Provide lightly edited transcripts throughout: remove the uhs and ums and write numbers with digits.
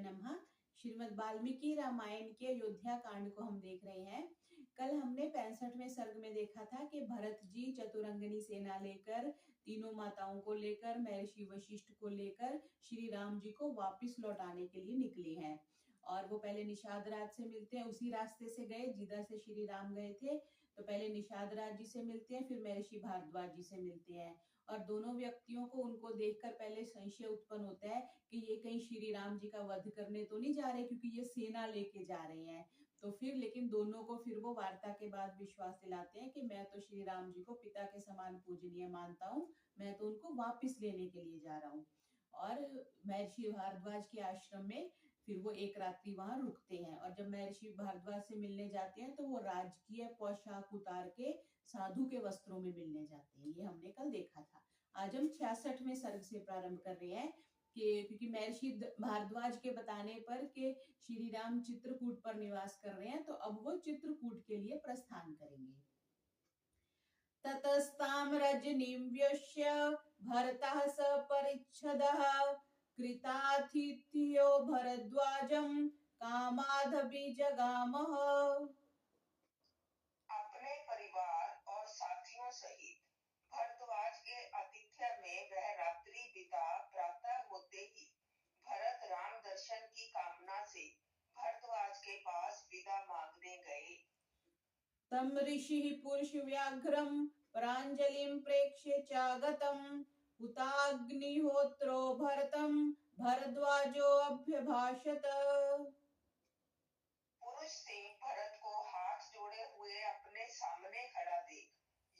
नमः। श्रीमद् वाल्मीकि रामायण के अयोध्या कांड को हम देख रहे हैं। कल हमने 65वें सर्ग में देखा था कि भरत जी चतुरंगनी सेना लेकर, तीनों माताओं को लेकर, महर्षि वशिष्ठ को लेकर श्री राम जी को वापिस लौटाने के लिए निकले हैं। और वो पहले निषाद राज से मिलते हैं, उसी रास्ते से गए जिधर से श्री राम गए थे। तो पहले निषाद राज जी से मिलते हैं, फिर महर्षि भारद्वाज जी से मिलते हैं। और दोनों व्यक्तियों को उनको देखकर पहले संशय उत्पन्न होता है कि ये कहीं श्री राम जी का वध करने तो नहीं जा रहे, क्योंकि ये सेना लेके जा रहे हैं। तो फिर लेकिन दोनों को फिर वो वार्ता के बाद विश्वास दिलाते हैं कि मैं तो श्री राम जी को पिता के समान पूजनीय मानता हूँ, मैं तो उनको वापिस लेने के लिए जा रहा हूँ। और महर्षि भारद्वाज के आश्रम में फिर वो एक रात्रि वहां रुकते हैं। और जब महर्षि भारद्वाज से मिलने जाते हैं तो वो राजकीय पोशाक उतार के साधु के वस्त्रों में मिलने जाते हैं। ये हमने कल देखा था। आज हम 66वें सर्ग से प्रारंभ कर रहे हैं क्योंकि महर्षि भारद्वाज के बताने पर के श्री राम चित्रकूट पर निवास कर रहे हैं, तो अब वो चित्रकूट के लिए प्रस्थान करेंगे। ततस्ताम रजनीं व्यश्य भरतः सपरिच्छदः कृतातिथ्यो भरद्वाजं कामादभिजगामः। अपने परिवार और साथियों सहित भरद्वाज के आतिथ्य में वह रात्रि बिता प्रातः होते ही भरत राम दर्शन की कामना से भरद्वाज के पास विदा मांगने गए। तम ऋषिः पुरुष व्याघ्रं प्राञ्जलिं प्रेक्ष्य चागतम् हुताग्निहोत्रो भरतं भरद्वाजो अभ्यभाषत। पुरुष सिंह भरत को हाथ जोड़े हुए अपने सामने खड़ा देख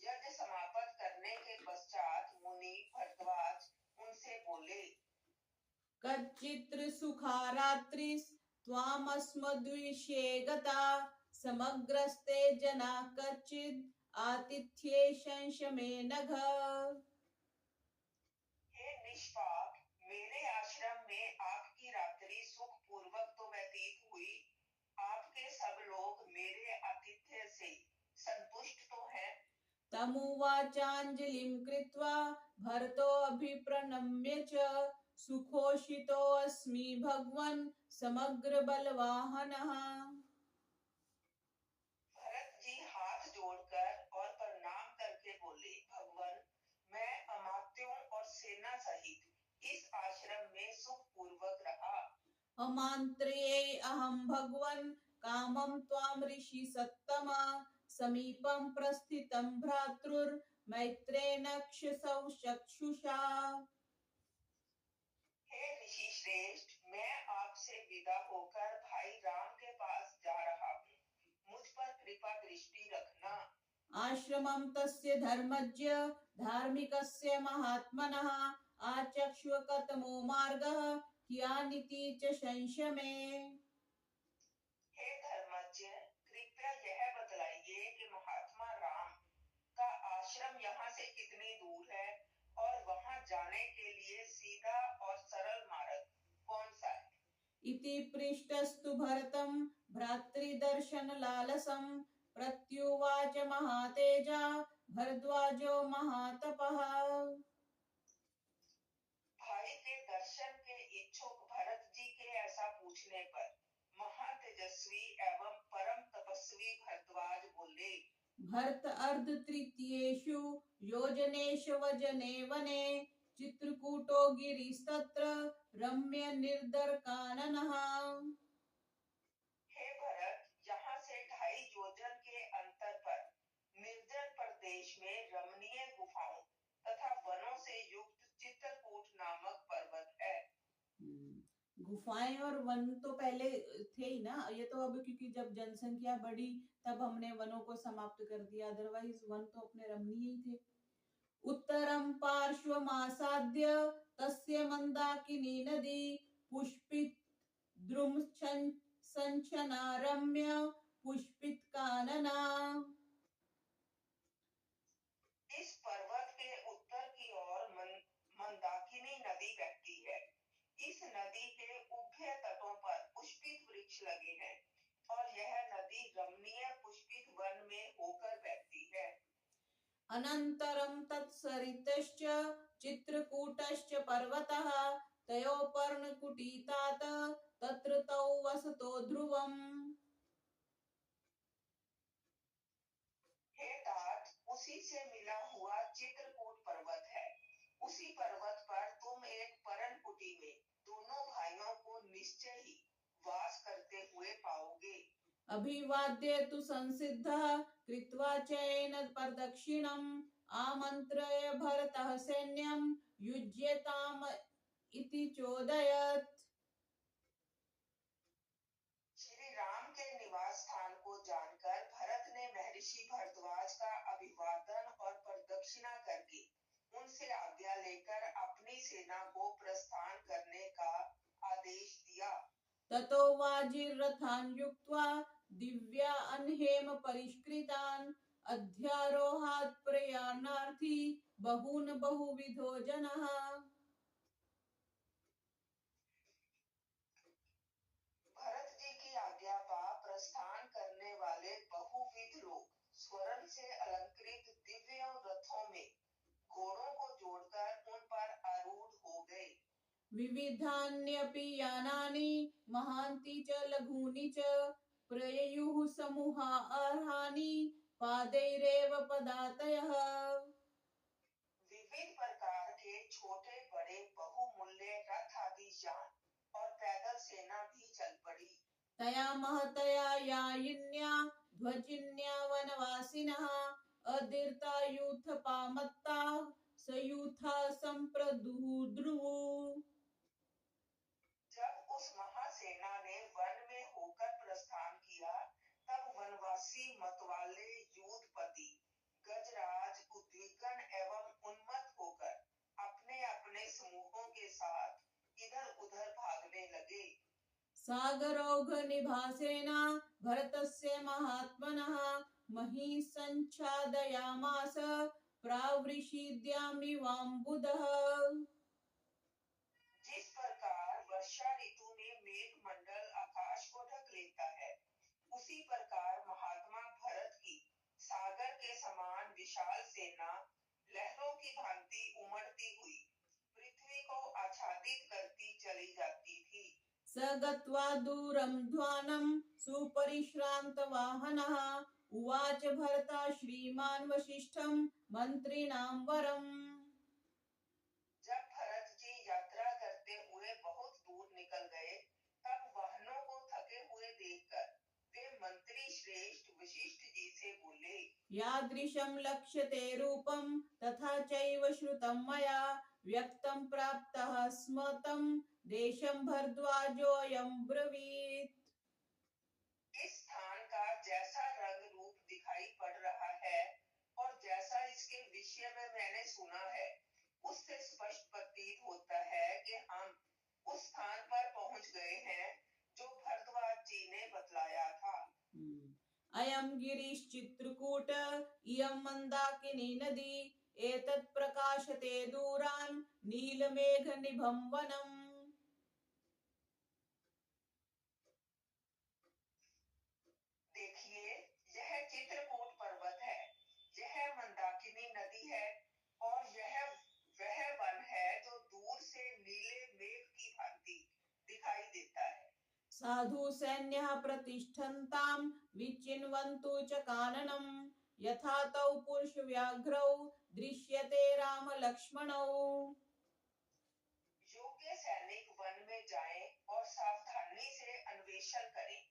यज्ञ समाप्त करने के पश्चात मुनि भरद्वाज उनसे बोले, कच्चित्र सुखा रात्रिस् त्वामस्मद्विषे गता समग्रस्ते जना कच्चिद् आतिथ्ये शंशमे नघ। हे निष्पाप, मेरे आश्रम में आपकी रात्रि सुख पूर्वक तो व्यतीत हुई, आपके सब लोग मेरे आतिथ्य से संतुष्ट तो हैं। तमुवाचाञ्जलिं कृत्वा भरतो अभिप्रणम्य च सुखोषितो अस्मि भगवन् समग्र बलवाहनः। भरत जी हाथ जोड़कर और प्रणाम करके बोले, भगवान, मैं अमात्यों और सेना सहित इस आश्रम में सुख पूर्वक रहा। अमान्त्र्ये अहं भगवन् कामं त्वां ऋषि सत्तम समीपं प्रस्थितं भ्रातृर्मैत्रेण क्षसौ चक्षुषा। हे ऋषि श्रेष्ठ, मैं आपसे विदा होकर भाई राम के पास जा रहा हूँ, मुझ पर कृपा दृष्टि रखना। आश्रमं तस्य धर्मज्ञ धार्मिकस्य महात्मनः आचक्ष्व कतमो मार्गः कियानिति च संशमे। हे धर्मज्ञ, कृपया यह बतलाइए कि महात्मा राम का आश्रम यहाँ से कितनी दूर है और वहाँ जाने के लिए सीधा और सरल मार्ग कौन सा है। इति पृष्टस्तु भरतं भ्रातृदर्शन लालसं प्रत्युवाच महातेजा भरद्वाजो महातपः। भाई के दर्शन के इच्छुक भरत जी के ऐसा पूछने पर महातेजस्वी एवं परम तपस्वी भरद्वाज बोले, भरत अर्ध तृतीयेषु योजनेषु वजने वने चित्रकूटो गिरिस्तत्र रम्य निर्दरकाननः। हे भरत, यहाँ से 2.5 योजन के अंतर पर निर्जन प्रदेश में रमणीय गुफाओं तथा वनों से युक्त चित्रकूट नामक पर्वत है। गुफाएं और वन तो पहले थे ही ना, ये तो अब क्योंकि जब जनसंख्या बढ़ी तब हमने वनों को समाप्त कर दिया, अदरवाइज वन तो अपने रमणीय ही थे। उत्तरम पार्श्वमासाद्य तस्य मंदाकिनी नदी पुष्पित द्रुम संचनारम्य पुष्पित कानना। इस पर्वत के उत्तर की ओर मंदाकिनी नदी बहती है। इस नदी के उभय तटों पर पुष्पित वृक्ष लगे हैं और यह नदी रमणीय पुष्पित वन में होकर बहती है। अनंतरम तत्सरितश्च चित्रकूटश्च पर्वतः तयोपर्णकुटीतात तत्र तौ वसतो ध्रुवम्। हे तात, उसी से मिला हुआ चित्रकूट पर्वत है। उसी पर्वत पर तुम एक परन कुटी में दोनों भाइयों को निश्चय ही वास करते हुए पाओगे। अभिवाद्य तु संसिद्धः कृत्वा चैन प्रदक्षिणम् आमन्त्र्य भरतः सैन्यं युज्यताम इति चोदयत्। श्री राम के निवास स्थान को जानकर भरत ने महर्षि भरद्वाज का अभिवादन और प्रदक्षिणा करके उनसे आज्ञा लेकर अपनी सेना को प्रस्थान करने का आदेश दिया। ततो वाजिरथान् युक्त्वा दिव्या अनहेम परिष्कृतान् अध्यारोहात् प्रयाणार्थी बहून् बहुविधो जनः। भरत जी की आज्ञा पा प्रस्थान करने वाले बहुविध लोग स्वर्ण से अलंकृत दिव्य रथों में घोड़ों को जोड़कर उन पर आरूढ़ हो गए। विविधान्यपि यानानि महान्ति च लघूनि च प्रययुः समूहा अर्हानि पादैरेव पदातयः। विविध प्रकार के छोटे बड़े बहुमूल्य रथ आदि यान और पैदल सेना भी चल पड़ी। तया महतया यायिन्या ध्वजिन्या वनवासिनः अदीर्ता यूथपामत्ता सयूथा संप्रदुद्रुवु। जब उस महासेना ने वन में होकर प्रस्थान किया, तब वनवासी मतवाले यूथपति गजराज उद्विग्न एवं उन्मत्त होकर अपने अपने समूहों के साथ इधर उधर भागने लगे। सागरौघ निभासेना भरतस्य महात्मनः महिसञ्छादयामास प्रावृषिद्यामिवाम्बुदः। जिस प्रकार वर्षा ऋतु में मेघ मंडल आकाश को ढक लेता है, उसी प्रकार महात्मा भरत की सागर के समान विशाल सेना लहरों की भांति उमड़ती हुई पृथ्वी को आच्छादित करती चली जाती थी। स गत्वा दूरं ध्वानं सुपरिश्रान्तवाहनः उवाच भरता श्रीमान् वसिष्ठं मन्त्रिणां वरम्। जब भरत जी यात्रा करते हुए बहुत दूर निकल गए, तब वाहनों को थके हुए देखकर वे मंत्री श्रेष्ठ वशिष्ठ जी से बोले, यादृशं लक्ष्यते रूपं तथा चैव श्रुतं मया व्यक्तं प्राप्तः स्म तं देशं भरद्वाजोऽयं ब्रवीत्। इस स्थान का जैसा रंग रूप दिखाई पड़ रहा है और जैसा इसके विषय में मैंने सुना है, उससे स्पष्ट प्रतीत होता है कि हम उस स्थान पर पहुंच गए हैं जो भरद्वाज जी ने बतलाया था। अयं गिरिश्चित्रकूट इयं मन्दाकिनी नदी एतत् प्रकाशते दूरान् नीलमेघनिभं वनम्। देखिए, यह चित्रकूट पर्वत है, यह मंदाकिनी नदी है और यह वह वन है जो दूर से नीले मेघ की भांति दिखाई देता है। साधु सैन्यः प्रतिष्ठन्तां विचिन्वन्तु च काननम् यथा तौ पुरुषव्याघ्रौ दृश्यते राम लक्ष्मणौ। योग्य सैनिक वन में जाएं और सावधानी से अन्वेषण करें,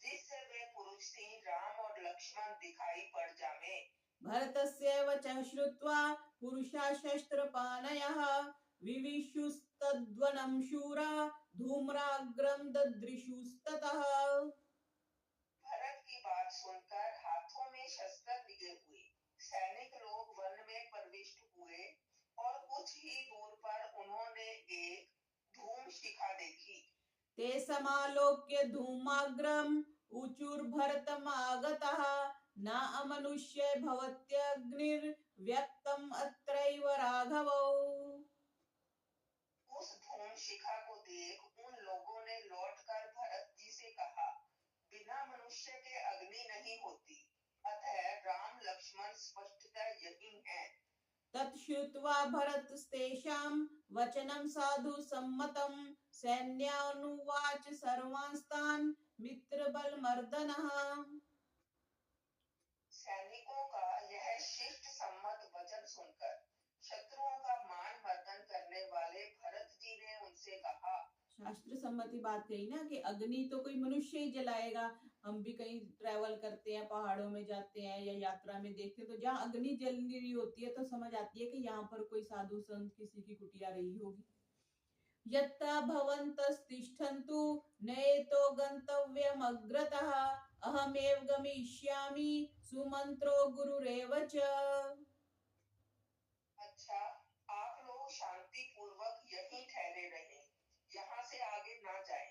जिससे वे पुरुष सिंह राम और लक्ष्मण दिखाई पड़ जावे। भरतस्य वचः श्रुत्वा पुरुषा शस्त्रपाणयः विविशुस्तद्वनं शूरा धूम्राग्रं ददृशुस्ततः। भरत की बात सुनकर हाथों में शस्त्र लिए हुए सैनिक लोग वन में प्रविष्ट हुए और कुछ ही दूर पर उन्होंने एक धूम शिखा देखी। ते समालोक्य धूमाग्रम् ऊचुर्भरतमागतः न अमनुष्य भवत्यग्निर्व्यक्तम् अत्रैव राघवौ। उस धूम शिखा को देख उन लोगों ने लौटकर भरत जी से कहा, बिना मनुष्य के अग्नि नहीं होती, अतः राम लक्ष्मण स्पष्टतः यही हैं। तत्श्रुत्वा भरतस्तेषां वचनं साधु सम्मतं सैन्यानुवाच सर्वांस्तान् मित्रबलमर्दनः। सैनिकों का यह शिष्ट सम्मत वचन सुनकर शत्रुओं का मान मर्दन करने वाले भरत जी ने उनसे कहा, शास्त्र सम्मति बात कही ना कि अग्नि तो कोई मनुष्य ही जलाएगा। हम भी कहीं ट्रैवल करते हैं, पहाड़ों में जाते हैं या यात्रा में देखते हैं, तो जहाँ अग्नि जल रही होती है तो समझ आती है कि यहाँ पर कोई साधु संत किसी की कुटिया रही होगी। यत्ता भवन्तस्तिष्ठन्तु नयेतो गन्तव्यमग्रतः अहमेव गमिष्यामि सुमंत्रो गुरुरेव च। अच्छा, आप लोग शांति पूर्वक यहीं ठहरे रहें, यहाँ से आगे ना जाएं।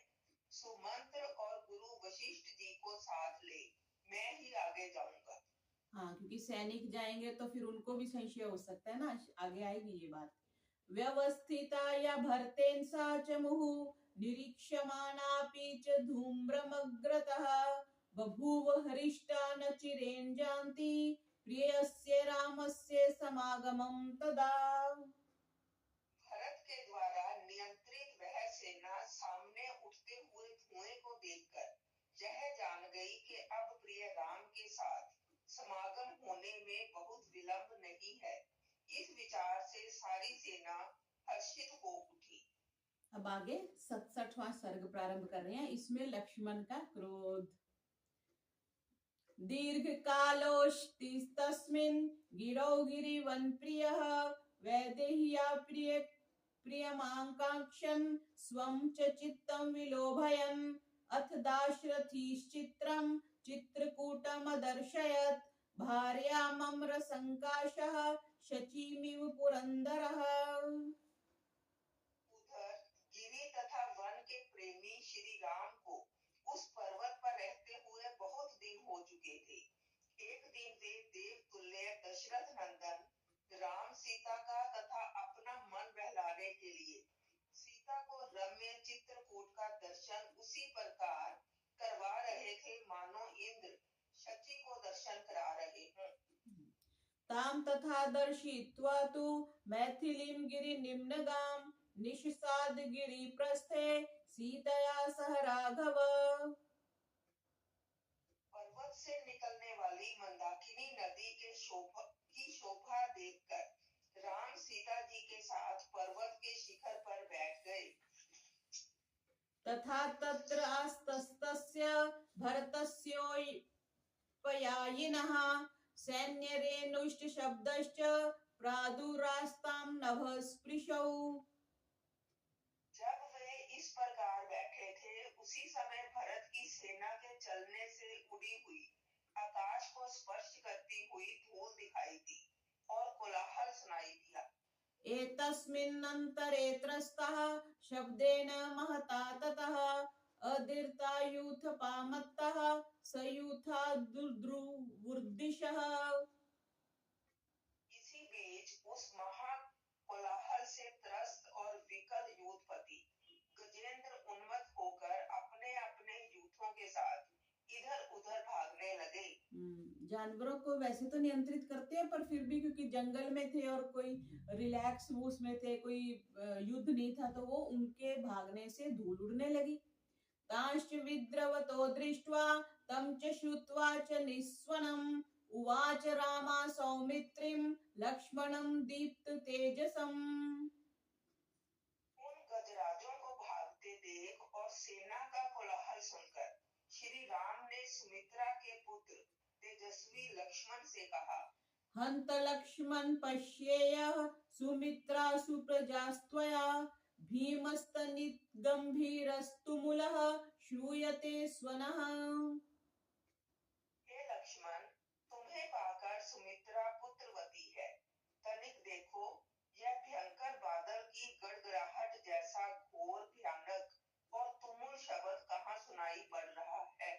सुमंत्र और गुरु वशिष्ठ जी को साथ ले, मैं ही आगे जाऊंगा। हाँ, क्योंकि सैनिक जाएंगे तो फिर उनको भी संशय हो सकता है ना, आगे आएगी ये बात। व्यवस्थिता या भरतेन सा च मुहुः निरीक्षमाणापि च धूम्रमग्रतः बभूव हरिष्टा न चिरेण जानति प्रियस्य रामस्य समागमं तदा। भरत के द्वारा नियंत्रित वह सेना सामने उठते हुए धुएं को देखकर यह जान गई कि अब प्रिय राम के साथ समागम होने में बहुत विलंब नहीं है। इस विचार से सारी सेना हर्षित हो उठी। अब आगे 67वां सर्ग प्रारंभ कर रहे हैं। इसमें लक्ष्मण का क्रोध। दीर्घ कालोस्तिस्तस्मिन् गिरौ गिरिवन प्रियः वैदेह्या प्रियमाकाङ्क्षन् स्वं च चित्तं विलोभयन् अथ दाशरथिश्चित्रं चित्रकूटमदर्शयत् भार्यामम्रसङ्काशः शचीमिव पुरन्दरः। उधर गिरि तथा वन के प्रेमी श्री राम को उस पर्वत पर रहते हुए बहुत दिन हो चुके थे। एक दिन वे देव तुल्य दशरथ नंदन राम सीता का तथा अपना मन बहलाने के लिए सीता को रम्य चित्रकूट का दर्शन उसी प्रकार करवा रहे थे मानो इंद्र शची को दर्शन करा रहे हों। ताम तथा दर्शित्वा तु मैथिलीं गिरिनिम्नगां निषसाद गिरिप्रस्थे सीतया सह राघव। पर्वत से निकलने वाली मंदाकिनी नदी के शोभा देखकर राम सीता जी के साथ पर्वत के शिखर पर बैठ गए। तथा तत्र आस्तस्तस्य भरतस्योपयायिनः सैन्यरेणुश्च शब्दश्च प्रादुरास्तां नभस्पृशौ। जब वे इस प्रकार बैठे थे उसी समय भरत की सेना के चलने से उड़ी हुई आकाश को स्पर्श करती हुई धूल दिखाई दी और कोलाहल सुनाई दिया। एतस्मिन्नन्तरे त्रस्तः शब्देन महता ततः अदीर्तायूथपामत्तः सयूथा दुर्द्रुवुर्दिशः। इसी बीच उस महा कोलाहल से त्रस्त और विकल यूथपति गजेंद्र उन्मत्त होकर अपने अपने यूथों के साथ इधर उधर भागने लगे। जानवरों को वैसे तो नियंत्रित करते हैं, पर फिर भी क्योंकि जंगल में थे और कोई रिलैक्स उसमें थे, कोई युद्ध नहीं था, तो वो उनके भागने से धूल उड़ने लगी। तांश्च विद्रवतो दृष्ट्वा तं च श्रुत्वा च निस्वनम् उवाच रामा सौमित्रिं लक्ष्मणं दीप्त तेजसम्। उन गजराजों को भागते देख और सेना का कोलाहल सुनकर श्री राम ने सुमित्रा के पुत्र तेजस्वी लक्ष्मण से कहा, हंत लक्ष्मण पश्येयः सुमित्रा सुप्रजास्त्वया भीमस्तनिगम्भीरस्तुमुलः श्रूयते स्वनः। हे लक्ष्मण, तुम्हें पाकर सुमित्रा पुत्रवती है। तनिक देखो, यह भयंकर बादल की गड़गड़ाहट जैसा घोर भयानक और तुमुल शब्द कहाँ सुनाई पड़ रहा है।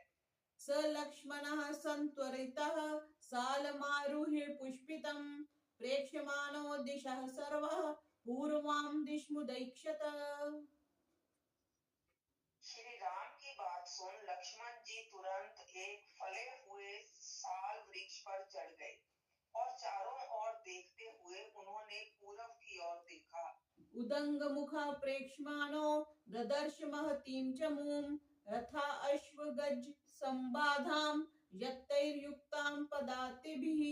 स लक्ष्मणः सन्त्वरितः सालमारुह्य पुष्पितं प्रेक्ष्यमाणो दिशः सर्वः पूर्वां दिशमुदैक्षत। श्री राम की बात सुन लक्ष्मण जी तुरंत एक फले हुए साल वृक्ष पर चढ़ गए और चारों ओर देखते हुए उन्होंने उदंग मुखा प्रेक्ष्माणो ददर्श महतीं च मूं रथा अश्व गज संबाधाम यत्तैर्युक्तां पदातिभिः।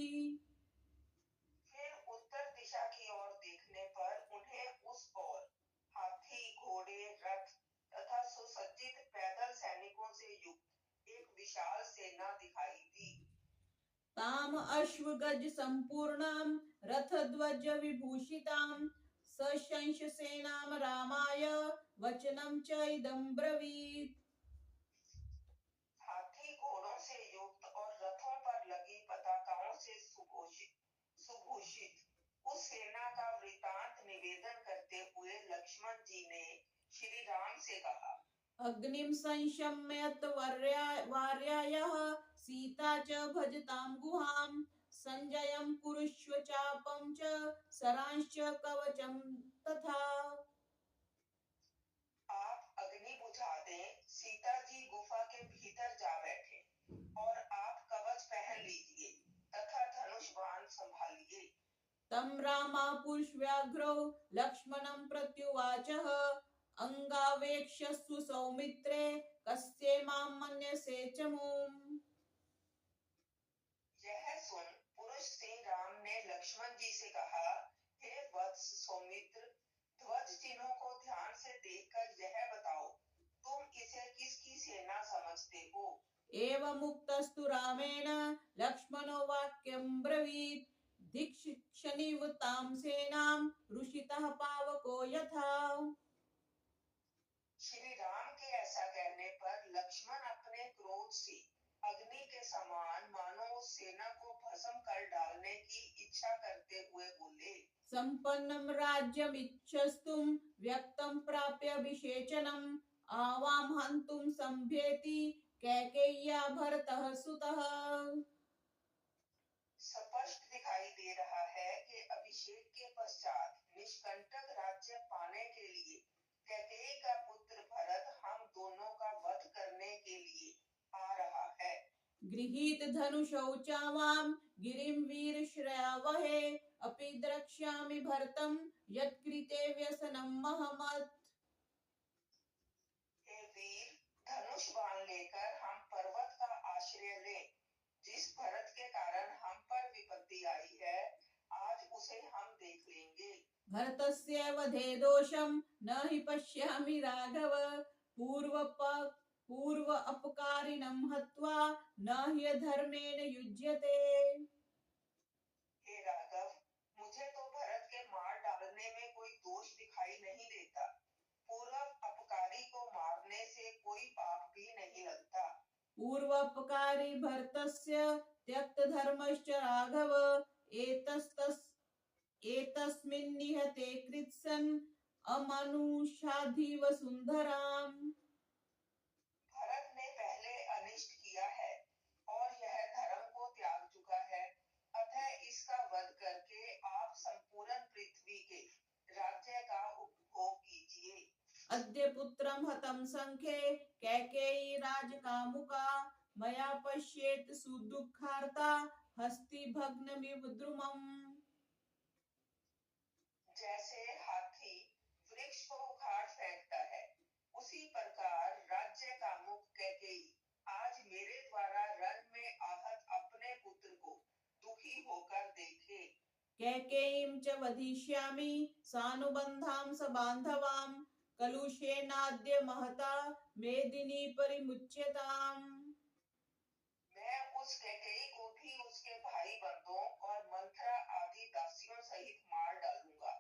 फिर उत्तर दिशा की ओर देखने पर उन्हें उस ओर हाथी, घोड़े, रथ तथा सुसज्जित पैदल सैनिकों से युक्त एक विशाल सेना दिखाई दी। ताम अश्वगज संपूर्णाम रथध्वज विभूषिताम सशंस सेनाम रामाय वचनम च इदं ब्रवीत्। हाथी घोड़ों से युक्त और रथों पर लगी पताकाओं से सुभूषित उस सेना का वृतांत निवेदन करते हुए लक्ष्मण जी ने श्री राम से कहा, अग्निम संशम्यत वार्यायः सीता च भजतां गुहां संजयं कुरुष्व चापं च सरांश्च कवचं तथा। आप अग्नि बुझा दें, सीता जी गुफा के भीतर जा बैठे और आप कवच पहन लीजिए तथा धनुष बाण संभालिए। तं रामा पुरुषव्याघ्रौ लक्ष्मणं प्रत्युवाचः अंगावेक्ष्यस्तु सौमित्रे कस्य मां मन्यसे च मूम्। यह सुन पुरुष सिंह राम ने लक्ष्मण जी से कहा, हे वत्स सौमित्र, ध्वज चिन्हों को ध्यान से देखकर यह बताओ, तुम इसे किसकी सेना समझते हो? एवमुक्तस्तु रामेण लक्ष्मणो वाक्यं ब्रवीत् धिक्षणीव तां सेनां ऋषितः पावको यथा। श्री राम के ऐसा कहने पर लक्ष्मण अपने क्रोध से अग्नि के समान मानो उस सेना को भस्म कर डालने की इच्छा करते हुए बोले, संपन्नं राज्यमिच्छस्तुं व्यक्तं प्राप्य विषेचनम् आवां हन्तुं संभेति कैकेय्या भरतः सुतः। स्पष्ट दिखाई दे रहा है कि अभिषेक के पश्चात निष्कंटक राज्य पाने के लिए कैकेयी का पुत्र भरत हम दोनों का वध करने के लिए आ रहा है। गृहीत धनुषौ चावां गिरिं वीरश्रयावहे अपि द्रक्ष्यामि भरतं यत्कृते व्यसनं महमत्। हे वीर, धनुष बाण लेकर हम पर्वत का आश्रय लें। जिस भरत के कारण हम पर विपत्ति आई है, आज उसे हम देख लेंगे। भरतस्य वधे दोषं न हि पश्यामि राघव पूर्व अपकारिणं हत्वा न ह्यधर्मेण युज्यते। हे राघव, मुझे तो भरत के मार डालने में कोई दोष दिखाई नहीं देता। पूर्व अपकारी को मारने से कोई पाप भी नहीं लगता। पूर्वोपकारी भरतस्य त्यक्त धर्मश्च राघव एतस्मिन् निहते कृत्सन् अमनुषाधीव सुंदराम। भरत ने पहले अनिष्ट किया है और यह धर्म को त्याग चुका है, अतः इसका वध करके आप संपूर्ण पृथ्वी के राज्य का उपभोग कीजिए। अद्य पुत्रं हतं संखे कैकेयी राजकामुका मया पश्येत सुदुःखार्ता हस्ति भग्नमिव द्रुमम्। जैसे हाथी वृक्ष को उखाड़ फेंकता है, उसी प्रकार राज्य का मुख कैकेयी आज मेरे द्वारा रण में आहत अपने पुत्र को दुखी होकर देखे। कैकेयीं च वधिष्यामि सानुबन्धां स बान्धवां कलुषेनाद्य महता मेदिनी परिमुच्यताम्। मैं उस कैकेयी को भी उसके भाई बंधुओं और मंथरा आदि दासियों सहित मार डालूंगा,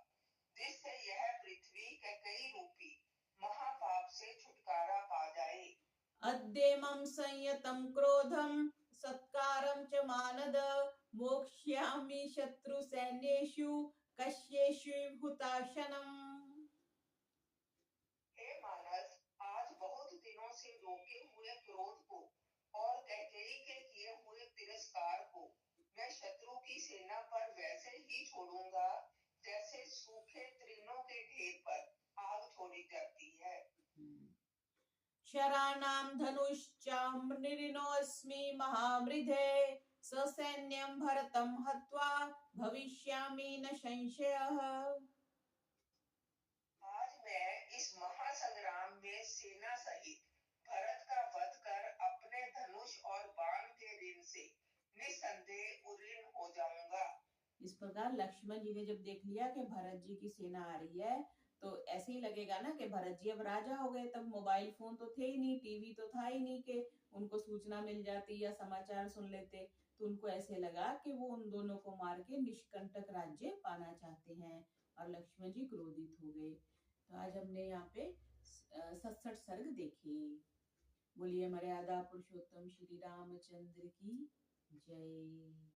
जिससे यह पृथ्वी कैकेयी रूपी महापाप से छुटकारा पा जाए। अद्येमं संयतं क्रोधं सत्कारं च मानद मोक्ष्यामि शत्रु सैन्येषु कस्येषु हुताशनम्। हे मानस, आज बहुत दिनों से रोके हुए क्रोध को और कैकेयी के किए हुए तिरस्कार को मैं शत्रु की सेना पर वैसे ही छोड़ूंगा जैसे सूखे तृणों के ढेर पर आग छोड़ी जाती है। शराणां धनुश्चाम्रिणोऽस्मि महामृधे ससैन्यं भरतं हत्वा भविष्यामि न संशयः। संग्राम में सेना सहित भरत का वध कर अपने धनुष और बाण के ऋण से निसंदेह उऋण हो जाऊंगा। इस प्रकार लक्ष्मण जी ने जब देख लिया कि भरत जी की सेना आ रही है, तो ऐसे ही लगेगा ना कि भरत जी अब राजा हो गए। तब मोबाइल फोन तो थे ही नहीं, टीवी तो था ही नहीं कि उनको सूचना मिल जाती या समाचार सुन लेते। तो उनको ऐसे लगा कि वो उन दोनों को मार के निष्कंटक राज्य पाना चाहते हैं, और लक्ष्मण जी क्रोधित हो गए। तो आज हमने यहाँ पे 67 सर्ग देखे। बोलिए मर्यादा पुरुषोत्तम श्री रामचंद्र की जय।